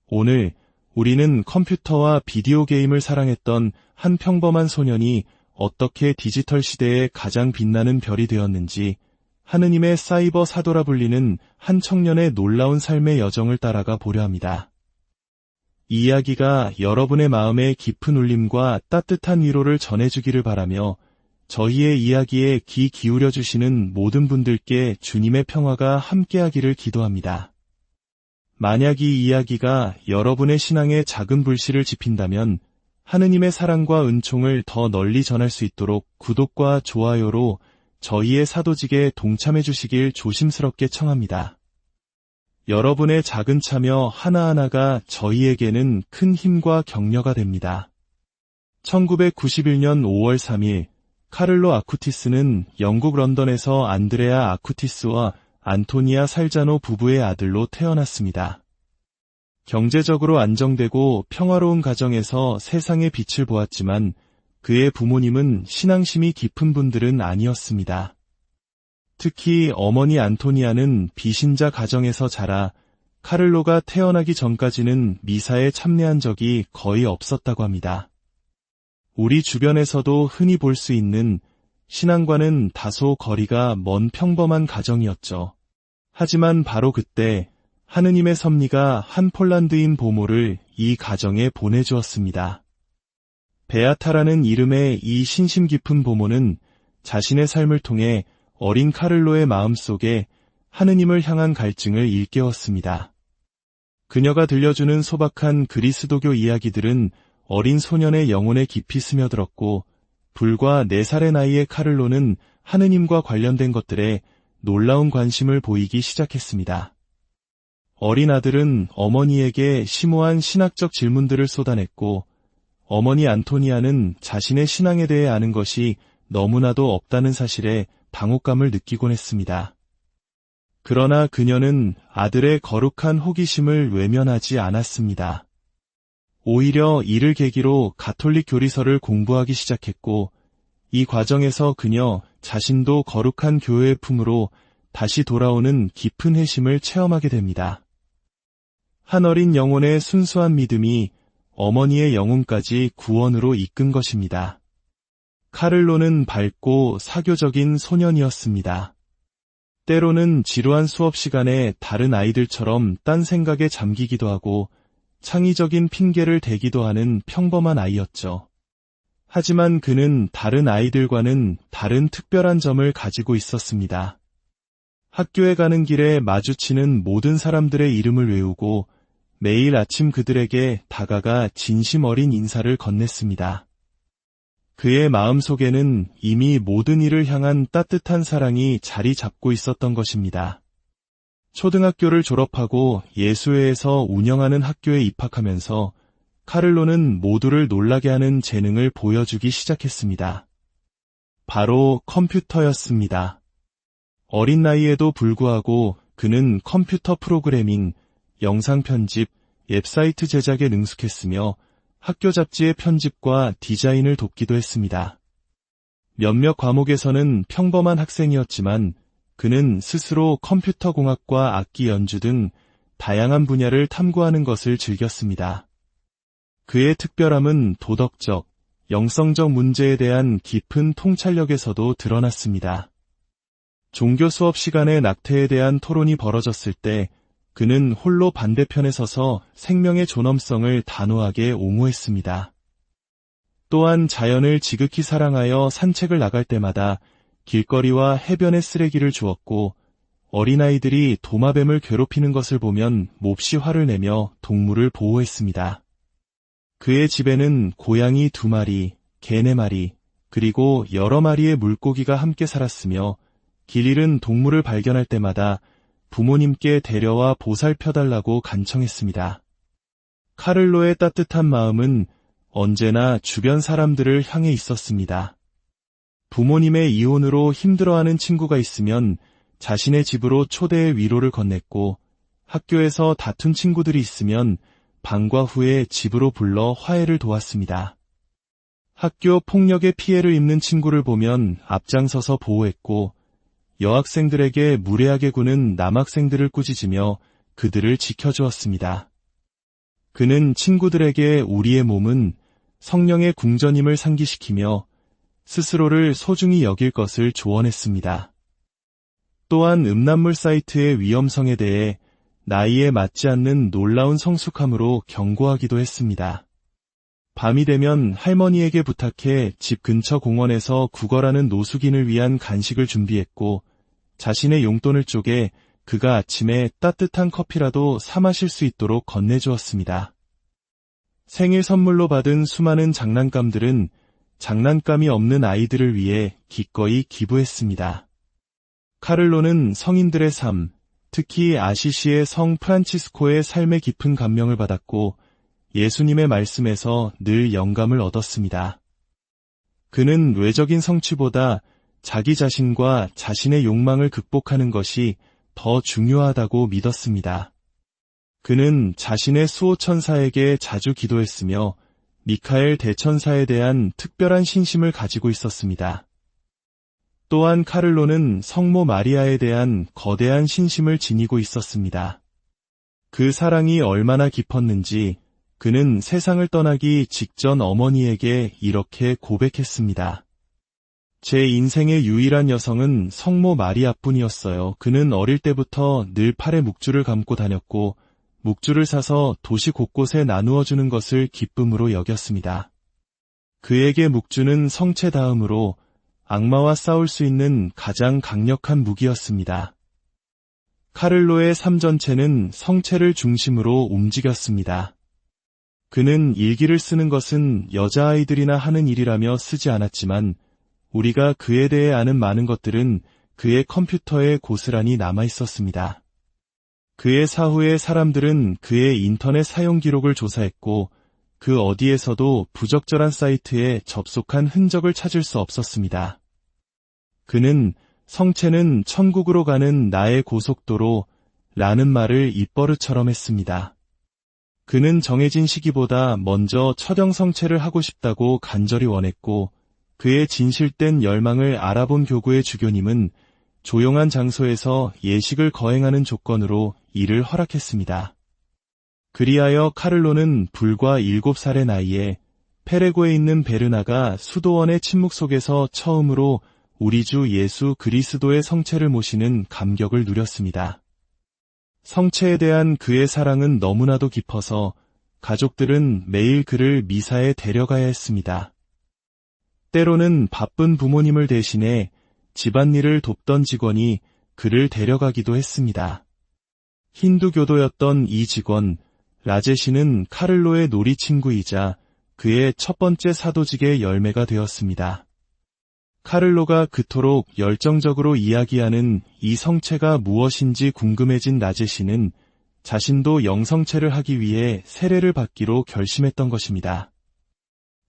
오늘 우리는 컴퓨터와 비디오 게임을 사랑했던 한 평범한 소년이 어떻게 디지털 시대의 가장 빛나는 별이 되었는지, 하느님의 사이버 사도라 불리는 한 청년의 놀라운 삶의 여정을 따라가 보려 합니다. 이 이야기가 여러분의 마음에 깊은 울림과 따뜻한 위로를 전해주기를 바라며, 저희의 이야기에 귀 기울여 주시는 모든 분들께 주님의 평화가 함께하기를 기도합니다. 만약 이 이야기가 여러분의 신앙에 작은 불씨를 지핀다면 하느님의 사랑과 은총을 더 널리 전할 수 있도록 구독과 좋아요로 저희의 사도직에 동참해 주시길 조심스럽게 청합니다. 여러분의 작은 참여 하나하나가 저희에게는 큰 힘과 격려가 됩니다. 1991년 5월 3일 카를로 아쿠티스는 영국 런던에서 안드레아 아쿠티스와 안토니아 살자노 부부의 아들로 태어났습니다. 경제적으로 안정되고 평화로운 가정에서 세상의 빛을 보았지만 그의 부모님은 신앙심이 깊은 분들은 아니었습니다. 특히 어머니 안토니아는 비신자 가정에서 자라 카를로가 태어나기 전까지는 미사에 참여한 적이 거의 없었다고 합니다. 우리 주변에서도 흔히 볼 수 있는 신앙과는 다소 거리가 먼 평범한 가정이었죠. 하지만 바로 그때 하느님의 섭리가 한 폴란드인 보모를 이 가정에 보내주었습니다. 베아타라는 이름의 이 신심 깊은 보모는 자신의 삶을 통해 어린 카를로의 마음속에 하느님을 향한 갈증을 일깨웠습니다. 그녀가 들려주는 소박한 그리스도교 이야기들은 어린 소년의 영혼에 깊이 스며들었고, 불과 4살의 나이의 카를로는 하느님과 관련된 것들에 놀라운 관심을 보이기 시작했습니다. 어린 아들은 어머니에게 심오한 신학적 질문들을 쏟아냈고, 어머니 안토니아는 자신의 신앙에 대해 아는 것이 너무나도 없다는 사실에 당혹감을 느끼곤 했습니다. 그러나 그녀는 아들의 거룩한 호기심을 외면하지 않았습니다. 오히려 이를 계기로 가톨릭 교리서를 공부하기 시작했고, 이 과정에서 그녀 자신도 거룩한 교회의 품으로 다시 돌아오는 깊은 회심을 체험하게 됩니다. 한 어린 영혼의 순수한 믿음이 어머니의 영혼까지 구원으로 이끈 것입니다. 카를로는 밝고 사교적인 소년이었습니다. 때로는 지루한 수업 시간에 다른 아이들처럼 딴 생각에 잠기기도 하고 창의적인 핑계를 대기도 하는 평범한 아이였죠. 하지만 그는 다른 아이들과는 다른 특별한 점을 가지고 있었습니다. 학교에 가는 길에 마주치는 모든 사람들의 이름을 외우고 매일 아침 그들에게 다가가 진심 어린 인사를 건넸습니다. 그의 마음속에는 이미 모든 이를 향한 따뜻한 사랑이 자리 잡고 있었던 것입니다. 초등학교를 졸업하고 예수회에서 운영하는 학교에 입학하면서 카를로는 모두를 놀라게 하는 재능을 보여주기 시작했습니다. 바로 컴퓨터였습니다. 어린 나이에도 불구하고 그는 컴퓨터 프로그래밍, 영상 편집, 웹사이트 제작에 능숙했으며 학교 잡지의 편집과 디자인을 돕기도 했습니다. 몇몇 과목에서는 평범한 학생이었지만 그는 스스로 컴퓨터 공학과 악기 연주 등 다양한 분야를 탐구하는 것을 즐겼습니다. 그의 특별함은 도덕적, 영성적 문제에 대한 깊은 통찰력에서도 드러났습니다. 종교 수업 시간에 낙태에 대한 토론이 벌어졌을 때 그는 홀로 반대편에 서서 생명의 존엄성을 단호하게 옹호했습니다. 또한 자연을 지극히 사랑하여 산책을 나갈 때마다 길거리와 해변에 쓰레기를 주웠고 어린아이들이 도마뱀을 괴롭히는 것을 보면 몹시 화를 내며 동물을 보호했습니다. 그의 집에는 고양이 2마리, 개 4마리, 그리고 여러 마리의 물고기가 함께 살았으며 길 잃은 동물을 발견할 때마다 부모님께 데려와 보살펴달라고 간청했습니다. 카를로의 따뜻한 마음은 언제나 주변 사람들을 향해 있었습니다. 부모님의 이혼으로 힘들어하는 친구가 있으면 자신의 집으로 초대해 위로를 건넸고 학교에서 다툰 친구들이 있으면 방과 후에 집으로 불러 화해를 도왔습니다. 학교 폭력의 피해를 입는 친구를 보면 앞장서서 보호했고 여학생들에게 무례하게 구는 남학생들을 꾸짖으며 그들을 지켜주었습니다. 그는 친구들에게 우리의 몸은 성령의 궁전임을 상기시키며 스스로를 소중히 여길 것을 조언했습니다. 또한 음란물 사이트의 위험성에 대해 나이에 맞지 않는 놀라운 성숙함으로 경고하기도 했습니다. 밤이 되면 할머니에게 부탁해 집 근처 공원에서 구걸하는 노숙인을 위한 간식을 준비했고 자신의 용돈을 쪼개 그가 아침에 따뜻한 커피라도 사 마실 수 있도록 건네주었습니다. 생일 선물로 받은 수많은 장난감들은 장난감이 없는 아이들을 위해 기꺼이 기부했습니다. 카를로는 성인들의 삶, 특히 아시시의 성 프란치스코의 삶에 깊은 감명을 받았고 예수님의 말씀에서 늘 영감을 얻었습니다. 그는 외적인 성취보다 자기 자신과 자신의 욕망을 극복하는 것이 더 중요하다고 믿었습니다. 그는 자신의 수호천사에게 자주 기도했으며 미카엘 대천사에 대한 특별한 신심을 가지고 있었습니다. 또한 카를로는 성모 마리아에 대한 거대한 신심을 지니고 있었습니다. 그 사랑이 얼마나 깊었는지 그는 세상을 떠나기 직전 어머니에게 이렇게 고백했습니다. 제 인생의 유일한 여성은 성모 마리아뿐이었어요. 그는 어릴 때부터 늘 팔에 묵주를 감고 다녔고 묵주를 사서 도시 곳곳에 나누어 주는 것을 기쁨으로 여겼습니다. 그에게 묵주는 성체 다음으로 악마와 싸울 수 있는 가장 강력한 무기였습니다. 카를로의 삶 전체는 성체를 중심으로 움직였습니다. 그는 일기를 쓰는 것은 여자아이들이나 하는 일이라며 쓰지 않았지만 우리가 그에 대해 아는 많은 것들은 그의 컴퓨터에 고스란히 남아 있었습니다. 그의 사후에 사람들은 그의 인터넷 사용 기록을 조사했고 그 어디에서도 부적절한 사이트에 접속한 흔적을 찾을 수 없었습니다. 그는 성체는 천국으로 가는 나의 고속도로 라는 말을 입버릇처럼 했습니다. 그는 정해진 시기보다 먼저 처형 성체를 하고 싶다고 간절히 원했고 그의 진실된 열망을 알아본 교구의 주교님은 조용한 장소에서 예식을 거행하는 조건으로 이를 허락했습니다. 그리하여 카를로는 불과 7살의 나이에 페레고에 있는 베르나가 수도원의 침묵 속에서 처음으로 우리 주 예수 그리스도의 성체를 모시는 감격을 누렸습니다. 성체에 대한 그의 사랑은 너무나도 깊어서 가족들은 매일 그를 미사에 데려가야 했습니다. 때로는 바쁜 부모님을 대신해 집안일을 돕던 직원이 그를 데려가기도 했습니다. 힌두교도였던 이 직원, 라제시는 카를로의 놀이 친구이자 그의 첫 번째 사도직의 열매가 되었습니다. 카를로가 그토록 열정적으로 이야기하는 이 성체가 무엇인지 궁금해진 라제시는 자신도 영성체를 하기 위해 세례를 받기로 결심했던 것입니다.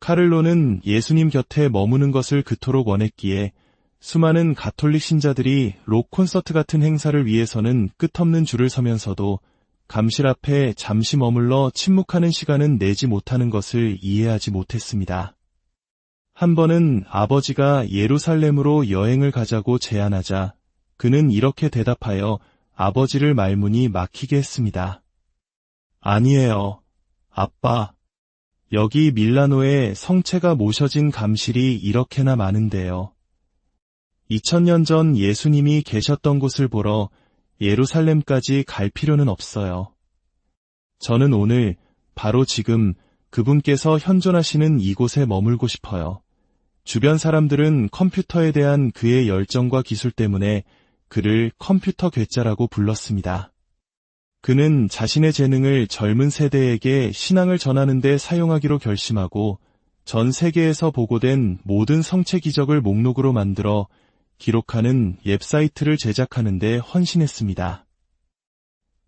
카를로는 예수님 곁에 머무는 것을 그토록 원했기에 수많은 가톨릭 신자들이 록 콘서트 같은 행사를 위해서는 끝없는 줄을 서면서도 감실 앞에 잠시 머물러 침묵하는 시간은 내지 못하는 것을 이해하지 못했습니다. 한 번은 아버지가 예루살렘으로 여행을 가자고 제안하자 그는 이렇게 대답하여 아버지를 말문이 막히게 했습니다. 아니에요, 아빠. 여기 밀라노에 성체가 모셔진 감실이 이렇게나 많은데요. 2000년 전 예수님이 계셨던 곳을 보러 예루살렘까지 갈 필요는 없어요. 저는 오늘, 바로 지금 그분께서 현존하시는 이곳에 머물고 싶어요. 주변 사람들은 컴퓨터에 대한 그의 열정과 기술 때문에 그를 컴퓨터 괴짜라고 불렀습니다. 그는 자신의 재능을 젊은 세대에게 신앙을 전하는 데 사용하기로 결심하고 전 세계에서 보고된 모든 성체 기적을 목록으로 만들어 기록하는 웹사이트를 제작하는 데 헌신했습니다.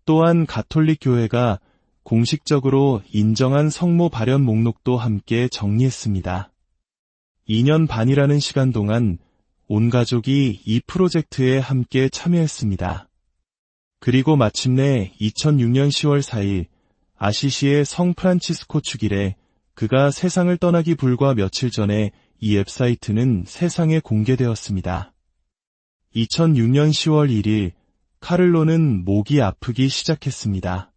또한 가톨릭 교회가 공식적으로 인정한 성모 발현 목록도 함께 정리했습니다. 2년 반이라는 시간 동안 온 가족이 이 프로젝트에 함께 참여했습니다. 그리고 마침내 2006년 10월 4일 아시시의 성 프란치스코 축일에 그가 세상을 떠나기 불과 며칠 전에 이 웹사이트는 세상에 공개되었습니다. 2006년 10월 1일 카를로는 목이 아프기 시작했습니다.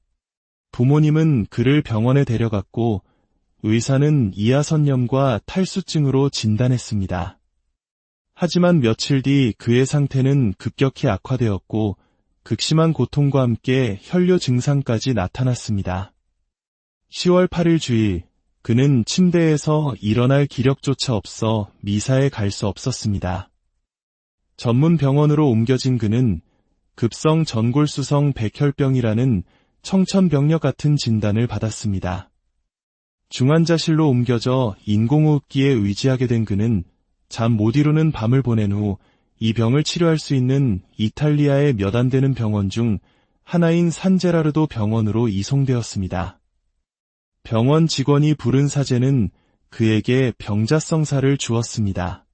부모님은 그를 병원에 데려갔고 의사는 이하선염과 탈수증으로 진단했습니다. 하지만 며칠 뒤 그의 상태는 급격히 악화되었고 극심한 고통과 함께 혈뇨 증상까지 나타났습니다. 10월 8일 주일, 그는 침대에서 일어날 기력조차 없어 미사에 갈 수 없었습니다. 전문 병원으로 옮겨진 그는 급성 전골수성 백혈병이라는 청천벽력 같은 진단을 받았습니다. 중환자실로 옮겨져 인공호흡기에 의지하게 된 그는 잠 못 이루는 밤을 보낸 후 이 병을 치료할 수 있는 이탈리아의 몇 안 되는 병원 중 하나인 산제라르도 병원으로 이송되었습니다. 병원 직원이 부른 사제는 그에게 병자성사를 주었습니다.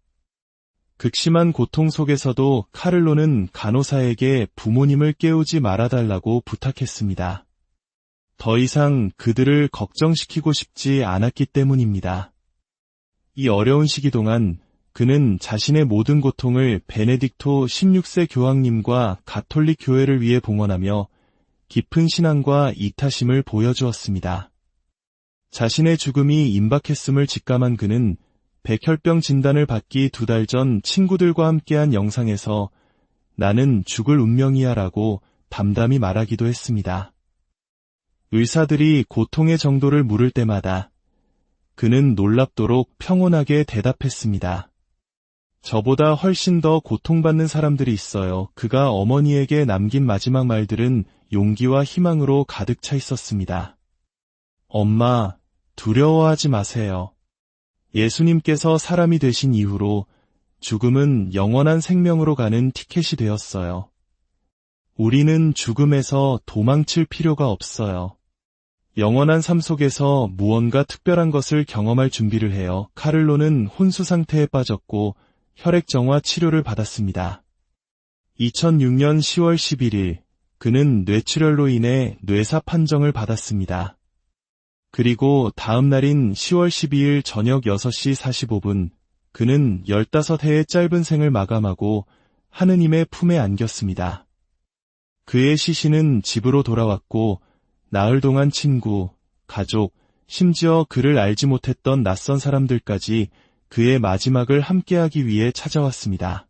극심한 고통 속에서도 카를로는 간호사에게 부모님을 깨우지 말아달라고 부탁했습니다. 더 이상 그들을 걱정시키고 싶지 않았기 때문입니다. 이 어려운 시기 동안 그는 자신의 모든 고통을 베네딕토 16세 교황님과 가톨릭 교회를 위해 봉헌하며 깊은 신앙과 이타심을 보여주었습니다. 자신의 죽음이 임박했음을 직감한 그는 백혈병 진단을 받기 2달 전 친구들과 함께한 영상에서 나는 죽을 운명이야 라고 담담히 말하기도 했습니다. 의사들이 고통의 정도를 물을 때마다 그는 놀랍도록 평온하게 대답했습니다. 저보다 훨씬 더 고통받는 사람들이 있어요. 그가 어머니에게 남긴 마지막 말들은 용기와 희망으로 가득 차 있었습니다. 엄마, 두려워하지 마세요. 예수님께서 사람이 되신 이후로 죽음은 영원한 생명으로 가는 티켓이 되었어요. 우리는 죽음에서 도망칠 필요가 없어요. 영원한 삶 속에서 무언가 특별한 것을 경험할 준비를 해요. 카를로는 혼수 상태에 빠졌고 혈액정화 치료를 받았습니다. 2006년 10월 11일, 그는 뇌출혈로 인해 뇌사 판정을 받았습니다. 그리고 다음 날인 10월 12일 저녁 6시 45분, 그는 15해의 짧은 생을 마감하고 하느님의 품에 안겼습니다. 그의 시신은 집으로 돌아왔고 나흘 동안 친구, 가족, 심지어 그를 알지 못했던 낯선 사람들까지 그의 마지막을 함께하기 위해 찾아왔습니다.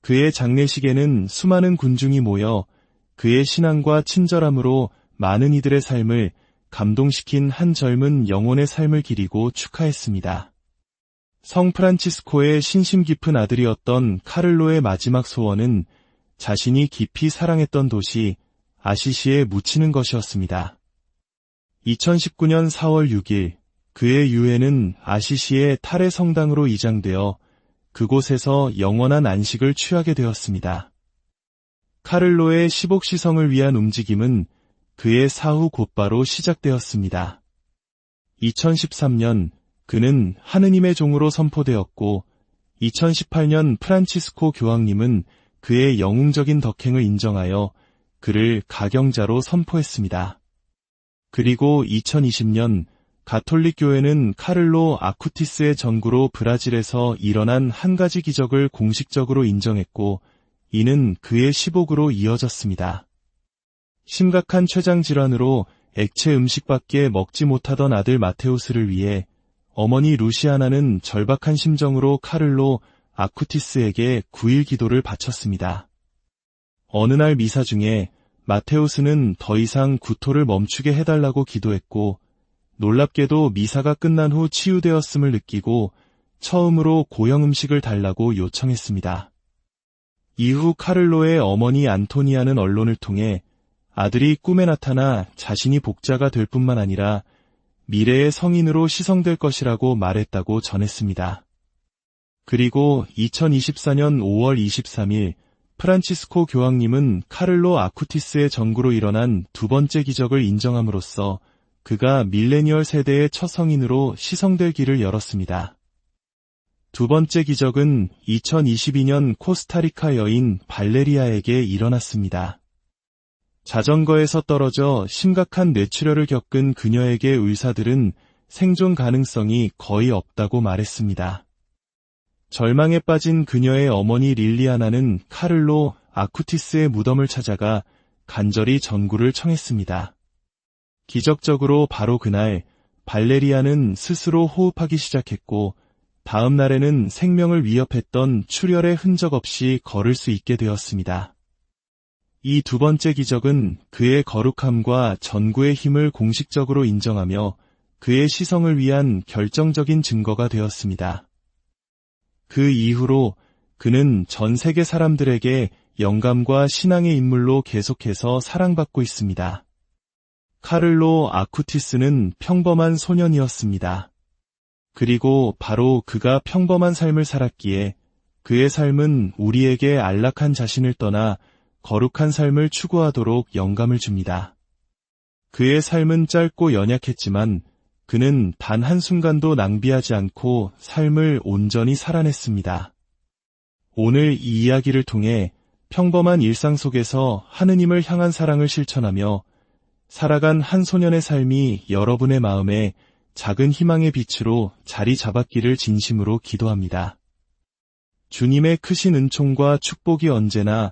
그의 장례식에는 수많은 군중이 모여 그의 신앙과 친절함으로 많은 이들의 삶을 감동시킨 한 젊은 영혼의 삶을 기리고 축하했습니다. 성 프란치스코의 신심 깊은 아들이었던 카를로의 마지막 소원은 자신이 깊이 사랑했던 도시 아시시에 묻히는 것이었습니다. 2019년 4월 6일, 그의 유해는 아시시의 타레 성당으로 이장되어 그곳에서 영원한 안식을 취하게 되었습니다. 카를로의 시복시성을 위한 움직임은 그의 사후 곧바로 시작되었습니다. 2013년 그는 하느님의 종으로 선포되었고 2018년 프란치스코 교황님은 그의 영웅적인 덕행을 인정하여 그를 가경자로 선포했습니다. 그리고 2020년 가톨릭 교회는 카를로 아쿠티스의 전구로 브라질에서 일어난 한 가지 기적을 공식적으로 인정했고 이는 그의 시복으로 이어졌습니다. 심각한 췌장 질환으로 액체 음식밖에 먹지 못하던 아들 마테우스를 위해 어머니 루시아나는 절박한 심정으로 카를로 아쿠티스에게 9일 기도를 바쳤습니다. 어느 날 미사 중에 마테우스는 더 이상 구토를 멈추게 해달라고 기도했고 놀랍게도 미사가 끝난 후 치유되었음을 느끼고 처음으로 고형 음식을 달라고 요청했습니다. 이후 카를로의 어머니 안토니아는 언론을 통해 아들이 꿈에 나타나 자신이 복자가 될 뿐만 아니라 미래의 성인으로 시성될 것이라고 말했다고 전했습니다. 그리고 2024년 5월 23일 프란치스코 교황님은 카를로 아쿠티스의 전구로 일어난 두 번째 기적을 인정함으로써 그가 밀레니얼 세대의 첫 성인으로 시성될 길을 열었습니다. 두 번째 기적은 2022년 코스타리카 여인 발레리아에게 일어났습니다. 자전거에서 떨어져 심각한 뇌출혈을 겪은 그녀에게 의사들은 생존 가능성이 거의 없다고 말했습니다. 절망에 빠진 그녀의 어머니 릴리아나는 카를로 아쿠티스의 무덤을 찾아가 간절히 전구를 청했습니다. 기적적으로 바로 그날 발레리아는 스스로 호흡하기 시작했고 다음 날에는 생명을 위협했던 출혈의 흔적 없이 걸을 수 있게 되었습니다. 이 두 번째 기적은 그의 거룩함과 전구의 힘을 공식적으로 인정하며 그의 시성을 위한 결정적인 증거가 되었습니다. 그 이후로 그는 전 세계 사람들에게 영감과 신앙의 인물로 계속해서 사랑받고 있습니다. 카를로 아쿠티스는 평범한 소년이었습니다. 그리고 바로 그가 평범한 삶을 살았기에 그의 삶은 우리에게 안락한 자신을 떠나 거룩한 삶을 추구하도록 영감을 줍니다. 그의 삶은 짧고 연약했지만 그는 단 한순간도 낭비하지 않고 삶을 온전히 살아냈습니다. 오늘 이 이야기를 통해 평범한 일상 속에서 하느님을 향한 사랑을 실천하며 살아간 한 소년의 삶이 여러분의 마음에 작은 희망의 빛으로 자리 잡았기를 진심으로 기도합니다. 주님의 크신 은총과 축복이 언제나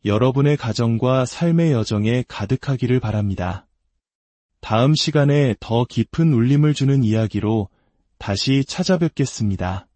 여러분의 가정과 삶의 여정에 가득하기를 바랍니다. 다음 시간에 더 깊은 울림을 주는 이야기로 다시 찾아뵙겠습니다.